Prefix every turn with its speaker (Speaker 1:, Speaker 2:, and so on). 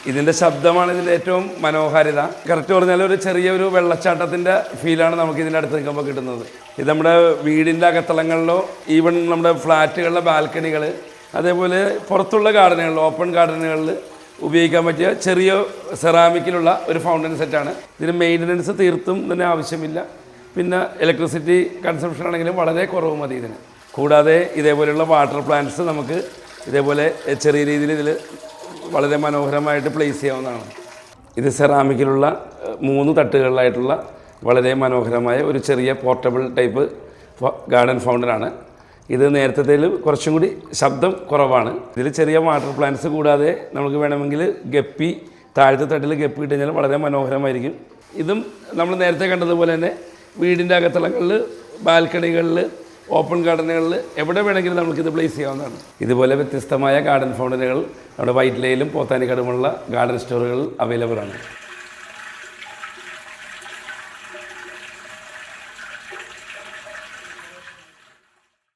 Speaker 1: ഇതിൻ്റെ ശബ്ദമാണ് ഇതിൻ്റെ ഏറ്റവും മനോഹാരിത. കറക്റ്റ് പറഞ്ഞാൽ ഒരു ചെറിയൊരു വെള്ളച്ചാട്ടത്തിൻ്റെ ഫീലാണ് നമുക്ക് ഇതിൻ്റെ അടുത്ത് നിൽക്കുമ്പോൾ കിട്ടുന്നത്. ഇത് നമ്മുടെ വീടിൻ്റെ അകത്തളങ്ങളിലോ ഈവൻ നമ്മുടെ ഫ്ലാറ്റുകളിലെ ബാൽക്കണികൾ, അതേപോലെ പുറത്തുള്ള ഗാർഡനുകളിൽ, ഓപ്പൺ ഗാർഡനുകളിൽ ഉപയോഗിക്കാൻ പറ്റിയ ചെറിയ സെറാമിക്കിലുള്ള ഒരു ഫൗണ്ടൻ സെറ്റാണ്. ഇതിന് മെയിൻ്റനൻസ് തീർത്തും തന്നെ ആവശ്യമില്ല. പിന്നെ ഇലക്ട്രിസിറ്റി കൺസംഷൻ ആണെങ്കിലും വളരെ കുറവ് മതി ഇതിന്. കൂടാതെ ഇതേപോലെയുള്ള വാട്ടർ പ്ലാന്റ്സ് നമുക്ക് ഇതേപോലെ ചെറിയ രീതിയിൽ ഇതിൽ വളരെ മനോഹരമായിട്ട് പ്ലേസ് ചെയ്യാവുന്നതാണ്. ഇത് സെറാമിക്കിലുള്ള 3 തട്ടുകളിലായിട്ടുള്ള വളരെ മനോഹരമായ ഒരു ചെറിയ പോർട്ടബിൾ ടൈപ്പ് ഗാർഡൻ ഫൗണ്ടനാണ്. ഇത് നേരത്തേതിൽ കുറച്ചും കൂടി ശബ്ദം കുറവാണ്. ഇതിൽ ചെറിയ വാട്ടർ പ്ലാന്റ്സ് കൂടാതെ നമുക്ക് വേണമെങ്കിൽ ഗപ്പി, താഴത്തെ തട്ടിൽ ഗപ്പി ഇട്ട് കഴിഞ്ഞാൽ വളരെ മനോഹരമായിരിക്കും. ഇതും നമ്മൾ നേരത്തെ കണ്ടതുപോലെ തന്നെ വീടിൻ്റെ അകത്തളങ്ങളിൽ, ബാൽക്കണികളിൽ, ഓപ്പൺ ഗാർഡനുകളിൽ എവിടെ വേണമെങ്കിലും നമുക്കിത് പ്ലേസ് ചെയ്യാവുന്നതാണ്. ഇതുപോലെ വ്യത്യസ്തമായ ഗാർഡൻ ഫൗണ്ടനുകൾ നമ്മുടെ വൈറ്റ്ലയിലും പോത്താനിക്കാടുമുള്ള ഗാർഡൻ സ്റ്റോറുകളിൽ അവൈലബിൾ ആണ്.